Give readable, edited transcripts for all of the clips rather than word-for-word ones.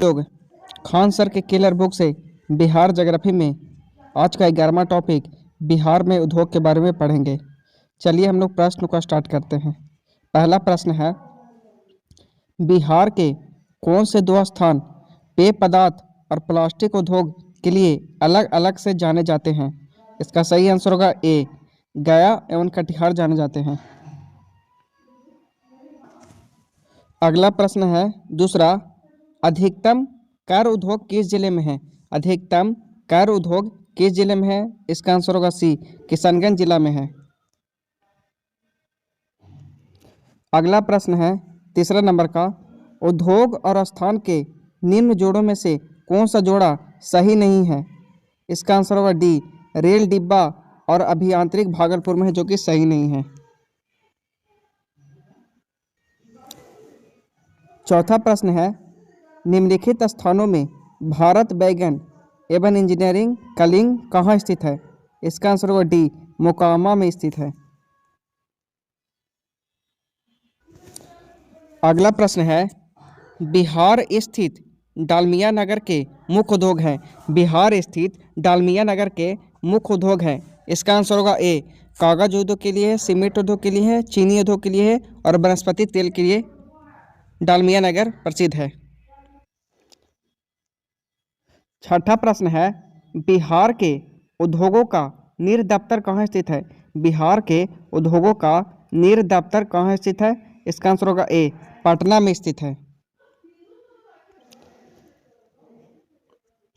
लोग खान सर के killer book से बिहार ज्योग्राफी में आज का 11वां टॉपिक बिहार में उद्योग के बारे में पढ़ेंगे। चलिए हम लोग प्रश्न को स्टार्ट करते हैं। पहला प्रश्न है, बिहार के कौन से दो स्थान पेय पदार्थ और प्लास्टिक उद्योग के लिए अलग अलग से जाने जाते हैं? इसका सही आंसर होगा ए, गया एवं कटिहार जाने जाते हैं। अगला प्रश्न है दूसरा, अधिकतम कर उद्योग किस जिले में है? अधिकतम कर उद्योग किस जिले में है? इसका आंसर होगा सी, किशनगंज जिला में है। अगला प्रश्न है तीसरा नंबर का, उद्योग और स्थान के निम्न जोड़ों में से कौन सा जोड़ा सही नहीं है? इसका आंसर होगा डी, रेल डिब्बा और अभियांत्रिक भागलपुर में है, जो कि सही नहीं है। चौथा प्रश्न है, निम्नलिखित स्थानों में भारत बैगन एवं इंजीनियरिंग कलिंग कहाँ स्थित है? इसका आंसर होगा डी, मोकामा में स्थित है। अगला प्रश्न है, बिहार स्थित डालमिया नगर के मुख्य उद्योग हैं। बिहार स्थित डालमिया नगर के मुख्य उद्योग हैं। इसका आंसर होगा ए, कागज उद्योग के लिए है, सीमेंट उद्योग के लिए है, चीनी उद्योग के लिए है और वनस्पति तेल के लिए डालमिया नगर प्रसिद्ध है। छठा प्रश्न है, बिहार के उद्योगों का नीर दफ्तर कहाँ स्थित है? बिहार के उद्योगों का नीर दफ्तर कहाँ स्थित है? इसका आंसर होगा ए, पटना में स्थित है।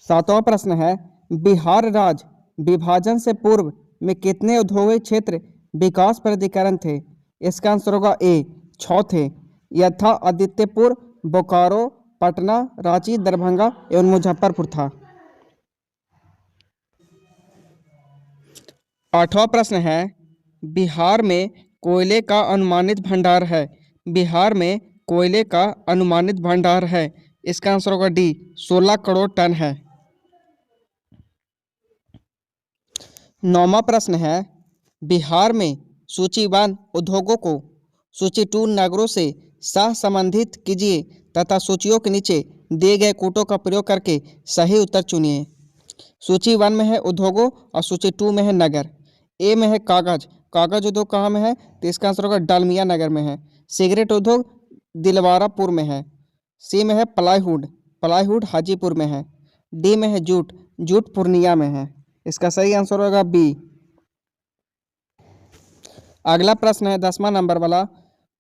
सातवां प्रश्न है, बिहार राज्य विभाजन से पूर्व में कितने औद्योगिक क्षेत्र विकास प्राधिकरण थे? इसका आंसर होगा ए, 6 थे। यथा आदित्यपुर, बोकारो, पटना, रांची, दरभंगा एवं मुजफ्फरपुर था। आठवां प्रश्न है, बिहार में कोयले का अनुमानित भंडार है। बिहार में कोयले का अनुमानित भंडार है। इसका आंसर होगा डी, 16 करोड़ टन है। नौवां प्रश्न है, बिहार में सूचीबद्ध उद्योगों को सूची 2 नगरों से सह संबंधित कीजिए तथा सूचियों के नीचे दिए गए कूटों का प्रयोग करके सही उत्तर चुनिए। सूची 1 में है उद्योगों और सूची 2 में है नगर। ए में है कागज, कागज उद्योग कहाँ में है? तो इसका आंसर होगा डालमिया नगर में है। सिगरेट उद्योग दिलवारापुर में है। सी में है प्लाईवुड, प्लाईवुड हाजीपुर में है। डी में है जूट, जूट पूर्णिया में है। इसका सही आंसर होगा बी। अगला प्रश्न है 10वां नंबर वाला,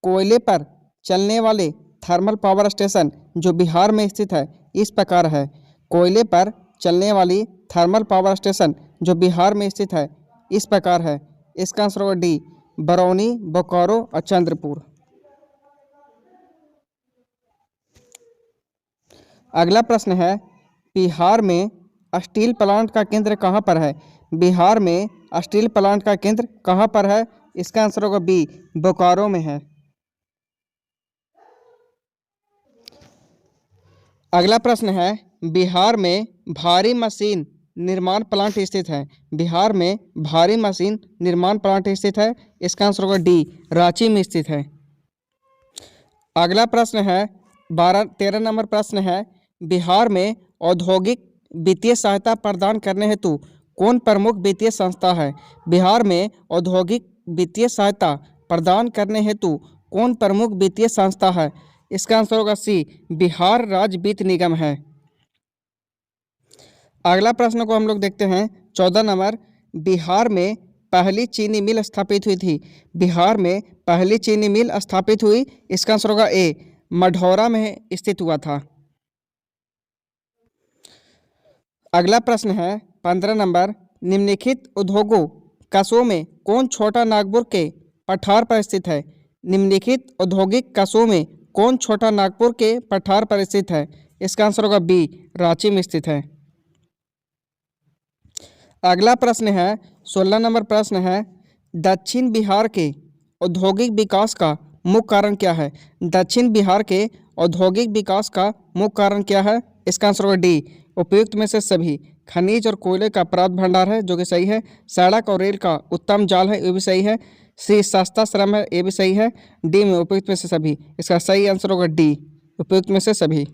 कोयले पर चलने वाले थर्मल पावर स्टेशन जो बिहार में स्थित है इस प्रकार है। कोयले पर चलने वाली थर्मल पावर स्टेशन जो बिहार में स्थित है इस प्रकार है। इसका आंसर होगा डी, बरौनी, बोकारो और चंद्रपुर। अगला प्रश्न है, बिहार में स्टील प्लांट का केंद्र कहाँ पर है? बिहार में स्टील प्लांट का केंद्र कहाँ पर है? इसका आंसर होगा बी, बोकारो में है। अगला प्रश्न है, बिहार में भारी मशीन निर्माण प्लांट स्थित है। बिहार में भारी मशीन निर्माण प्लांट स्थित है। इसका आंसर होगा डी, रांची में स्थित है। अगला प्रश्न है 13 नंबर प्रश्न है, बिहार में औद्योगिक वित्तीय सहायता प्रदान करने हेतु कौन प्रमुख वित्तीय संस्था है? बिहार में औद्योगिक वित्तीय सहायता प्रदान करने हेतु कौन प्रमुख वित्तीय संस्था है? इसका आंसर होगा सी, बिहार राज्य वित्त निगम है। अगला प्रश्न को हम लोग देखते हैं 14 नंबर, बिहार में पहली चीनी मिल स्थापित हुई थी। बिहार में पहली चीनी मिल स्थापित हुई। इसका आंसर होगा ए, मढ़ौरा में स्थित हुआ था। अगला प्रश्न है 15 नंबर, निम्नलिखित उद्योगों कस्बों में कौन छोटा नागपुर के पठार पर स्थित है? निम्नलिखित औद्योगिक कस्बों में कौन छोटा नागपुर के पठार पर स्थित है? इसका आंसर होगा बी, रांची में स्थित है। अगला प्रश्न है 16 नंबर प्रश्न है, दक्षिण बिहार के औद्योगिक विकास का मुख्य कारण क्या है? दक्षिण बिहार के औद्योगिक विकास का मुख्य कारण क्या है? इसका आंसर होगा डी, उपयुक्त में से सभी। खनिज और कोयले का पर्याप्त भंडार है, जो कि सही है। सड़क और रेल का उत्तम जाल है, ये भी सही है। सी, सस्ता श्रम है, ये भी सही है। डी में उपयुक्त में से सभी। इसका सही आंसर होगा डी, उपयुक्त में से सभी।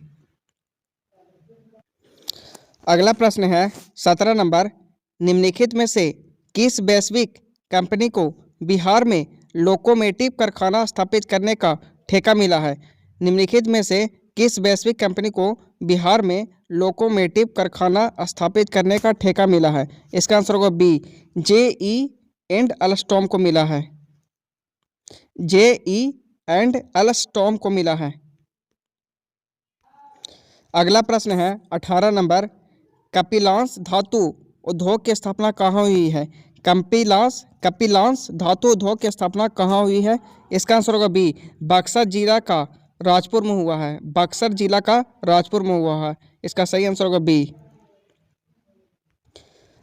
अगला प्रश्न है 17 नंबर, निम्नलिखित में से किस वैश्विक कंपनी को बिहार में लोकोमोटिव कारखाना स्थापित करने का ठेका मिला है? निम्नलिखित में से किस वैश्विक कंपनी को बिहार में लोकोमोटिव कारखाना स्थापित करने का ठेका मिला है? इसका आंसर होगा बी, JE एंड अल्स्टॉम को मिला है। JE एंड अल्स्टॉम को मिला है। अगला प्रश्न है 18 नंबर, कपिलांश धातु उद्योग की स्थापना कहाँ हुई है? कपिलांश धातु उद्योग की स्थापना कहाँ हुई है? इसका आंसर होगा बी, बक्सर जिला का राजपुर में हुआ है। बक्सर जिला का राजपुर में हुआ है। इसका सही आंसर होगा बी।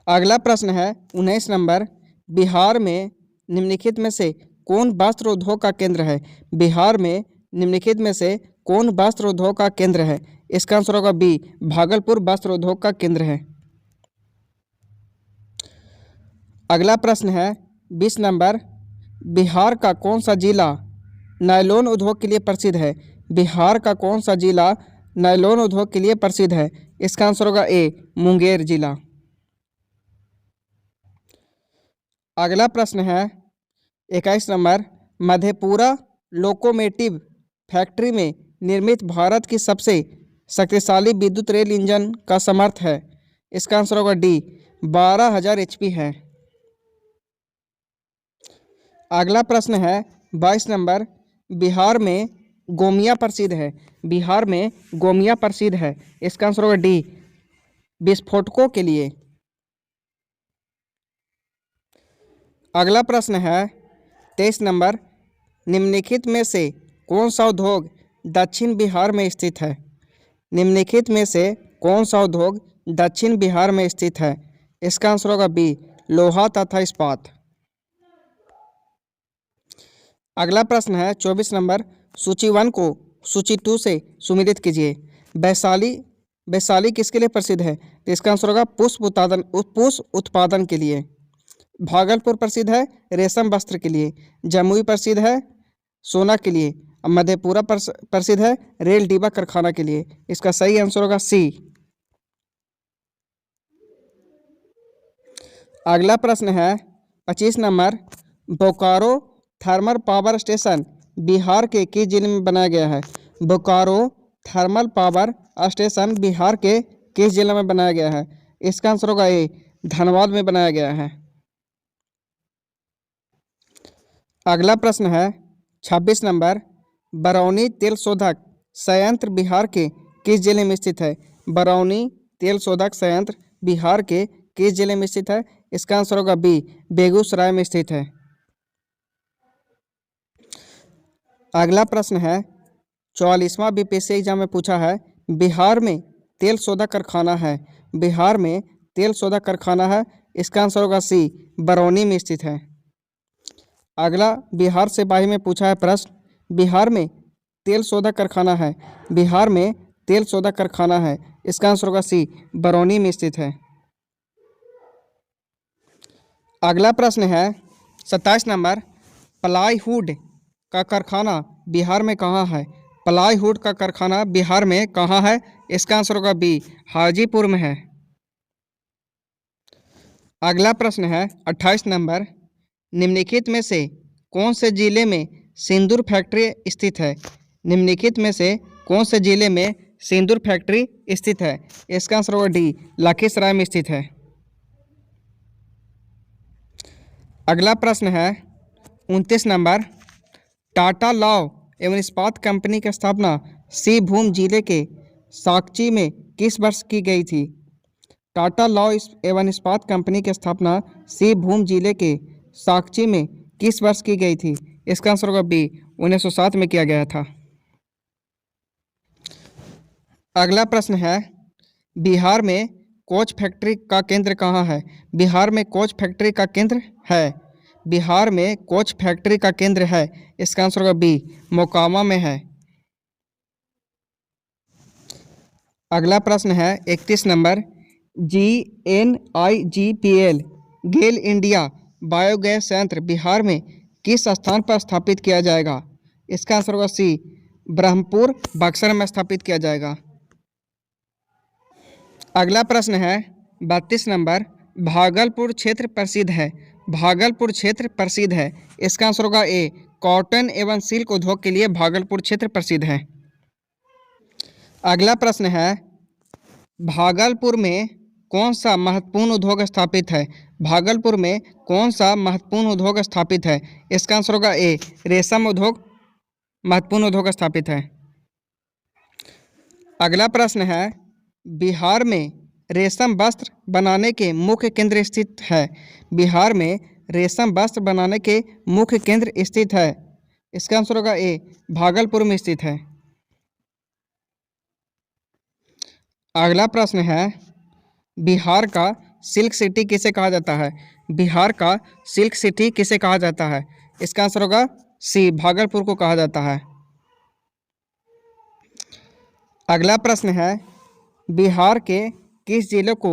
अगला प्रश्न है 19 नंबर, बिहार में निम्नलिखित में से कौन वस्त्र उद्योग का केंद्र है? बिहार में निम्नलिखित में से कौन वस्त्र उद्योग का केंद्र है? इसका आंसर होगा बी, भागलपुर वस्त्र उद्योग का केंद्र है। अगला प्रश्न है 20 नंबर, बिहार का कौन सा जिला नायलॉन उद्योग के लिए प्रसिद्ध है? बिहार का कौन सा जिला नायलॉन उद्योग के लिए प्रसिद्ध है? इसका आंसर होगा ए, मुंगेर जिला। अगला प्रश्न है 21 नंबर, मधेपुरा लोकोमोटिव फैक्ट्री में निर्मित भारत की सबसे शक्तिशाली विद्युत रेल इंजन का समर्थ है? इसका आंसर होगा डी, 12,000 HP है। अगला प्रश्न है 22 नंबर, बिहार में गोमिया प्रसिद्ध है। बिहार में गोमिया प्रसिद्ध है। इसका आंसर होगा डी, विस्फोटकों के लिए। अगला प्रश्न है 23 नंबर, निम्नलिखित में से कौन सा उद्योग दक्षिण बिहार में स्थित है? निम्नलिखित में से कौन सा उद्योग दक्षिण बिहार में स्थित है? इसका आंसर होगा बी, लोहा तथा इस्पात। अगला प्रश्न है 24 नंबर, सूची 1 को सूची 2 से सुमेलित कीजिए। वैशाली किसके लिए प्रसिद्ध है? तो इसका आंसर होगा पुष्प उत्पादन के लिए। भागलपुर प्रसिद्ध है रेशम वस्त्र के लिए। जमुई प्रसिद्ध है सोना के लिए। मधेपुरा प्रसिद्ध है रेल डिब्बा कारखाना के लिए। इसका सही आंसर होगा सी। अगला प्रश्न है 25 number, Bokaro thermal power station Bihar के किस जिले में बनाया गया है? Bokaro thermal power station Bihar के किस जिले में बनाया गया है? इसका आंसर होगा ए, धनबाद में बनाया गया है। अगला प्रश्न है 26 नंबर, बरौनी तेल शोधक संयंत्र बिहार के किस जिले में स्थित है? बरौनी तेल शोधक संयंत्र बिहार के किस जिले में स्थित है? इसका आंसर होगा बी, बेगूसराय में स्थित है। अगला प्रश्न है 44वां BPSC एग्जाम में पूछा है, बिहार में तेल शोधक कारखाना है। बिहार में तेल शोधक कारखाना है। इसका आंसर होगा सी, बरौनी में स्थित है। अगला बिहार से बाही में पूछा है प्रश्न, बिहार में तेल शोधक कारखाना है। बिहार में तेल शोधक कारखाना है। इसका आंसर होगा सी, बरौनी में स्थित है। अगला प्रश्न है 27 नंबर, प्लाईवुड का कारखाना बिहार में कहाँ है? प्लाईवुड का कारखाना बिहार में कहाँ है? इसका आंसर होगा बी, हाजीपुर में है। अगला प्रश्न है 28 नंबर, निम्नलिखित में से कौन से जिले में सिंदूर फैक्ट्री स्थित है? निम्नलिखित में से कौन से जिले में सिंदूर फैक्ट्री स्थित है? इसका आंसर होगा डी, लखीसराय में स्थित है। अगला प्रश्न है 29 नंबर, टाटा लौह एवं इस्पात कंपनी की स्थापना सिंहभूम जिले के साकची में किस वर्ष की गई थी? टाटा लौह एवं इस्पात कंपनी की स्थापना सिंहभूम जिले के साकची में किस वर्ष की गई थी? इसका आंसर होगा बी, 1907 में किया गया था। अगला प्रश्न है, बिहार में कोच फैक्ट्री का केंद्र कहाँ है? बिहार में कोच फैक्ट्री का केंद्र है। बिहार में कोच फैक्ट्री का केंद्र है। इसका आंसर होगा बी, मोकामा में है। अगला प्रश्न है 31 नंबर, GNIGPL गेल इंडिया बायोगैस संयंत्र बिहार में किस स्थान पर स्थापित किया जाएगा? इसका आंसर होगा सी, ब्रह्मपुर बक्सर में स्थापित किया जाएगा। अगला प्रश्न है 32 नंबर, भागलपुर क्षेत्र प्रसिद्ध है। भागलपुर क्षेत्र प्रसिद्ध है। इसका आंसर होगा ए, कॉटन एवं सिल्क उद्योग के लिए भागलपुर क्षेत्र प्रसिद्ध है। अगला प्रश्न है, भागलपुर में कौन सा महत्वपूर्ण उद्योग स्थापित है। भागलपुर में कौन सा महत्वपूर्ण उद्योग स्थापित है। इसका आंसर होगा ए, रेशम उद्योग महत्वपूर्ण उद्योग स्थापित है। अगला प्रश्न है, बिहार में रेशम वस्त्र बनाने के मुख्य केंद्र स्थित है। बिहार में रेशम वस्त्र बनाने के मुख्य केंद्र स्थित है। इसका आंसर होगा ए, भागलपुर में स्थित है। अगला प्रश्न है, बिहार का सिल्क सिटी किसे कहा जाता है। बिहार का सिल्क सिटी किसे कहा जाता है। इसका आंसर होगा सी, भागलपुर को कहा जाता है। अगला प्रश्न है, बिहार के किस जिले को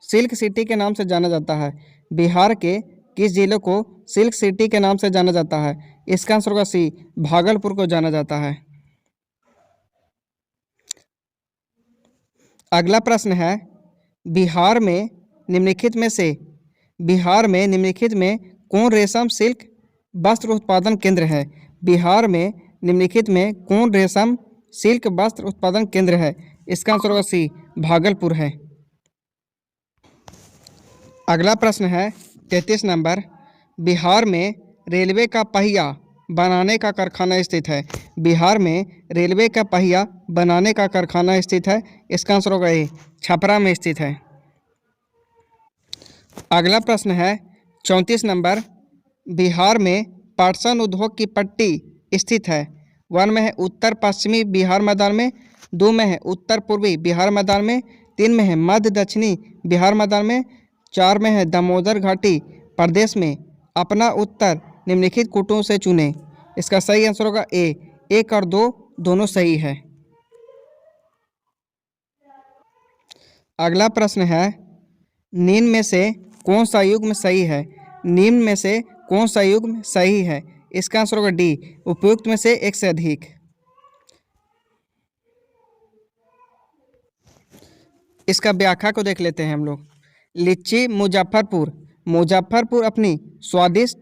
सिल्क सिटी के नाम से जाना जाता है। बिहार के किस जिले को सिल्क सिटी के नाम से जाना जाता है। इसका आंसर होगा सी, भागलपुर को जाना जाता है। अगला प्रश्न है, बिहार में निम्नलिखित में कौन रेशम सिल्क वस्त्र उत्पादन केंद्र है। बिहार में निम्नलिखित में कौन रेशम सिल्क वस्त्र उत्पादन केंद्र है। इसका आंसर होगा सी, भागलपुर है। अगला प्रश्न है 33 नंबर, बिहार में रेलवे का पहिया बनाने का कारखाना स्थित है। बिहार में रेलवे का पहिया बनाने का कारखाना स्थित है। इसका आंसर होगा ए, छपरा में स्थित है। अगला प्रश्न है 34 नंबर, बिहार में पटसन उद्योग की पट्टी स्थित है। 1 में है उत्तर पश्चिमी बिहार मैदान में, 2 में है उत्तर पूर्वी बिहार मैदान में, 3 में है मध्य दक्षिणी बिहार मैदान में, 4 में है दामोदर घाटी प्रदेश में। अपना उत्तर निम्नलिखित कूटों से चुनें। इसका सही आंसर होगा ए, 1 और 2 दोनों सही है। अगला प्रश्न है, निम्न में से कौन सा युग्म सही है। निम्न में से कौन सा युग्म सही है। इसका आंसर होगा डी, उपयुक्त में से एक से अधिक। इसका व्याख्या को देख लेते हैं हम लोग। लीची मुजफ्फरपुर अपनी स्वादिष्ट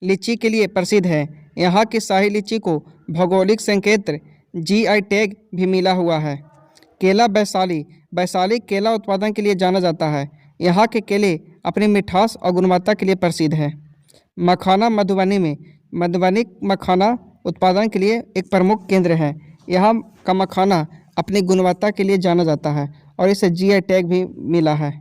लीची के लिए प्रसिद्ध है। यहाँ की शाही लीची को भौगोलिक संकेत GI टैग भी मिला हुआ है। केला वैशाली केला उत्पादन के लिए जाना जाता है। यहाँ के केले अपनी मिठास और गुणवत्ता के लिए प्रसिद्ध है। मखाना मधुबनी मखाना उत्पादन के लिए एक प्रमुख केंद्र है। यहाँ का मखाना अपनी गुणवत्ता के लिए जाना जाता है और इसे GI टैग भी मिला है।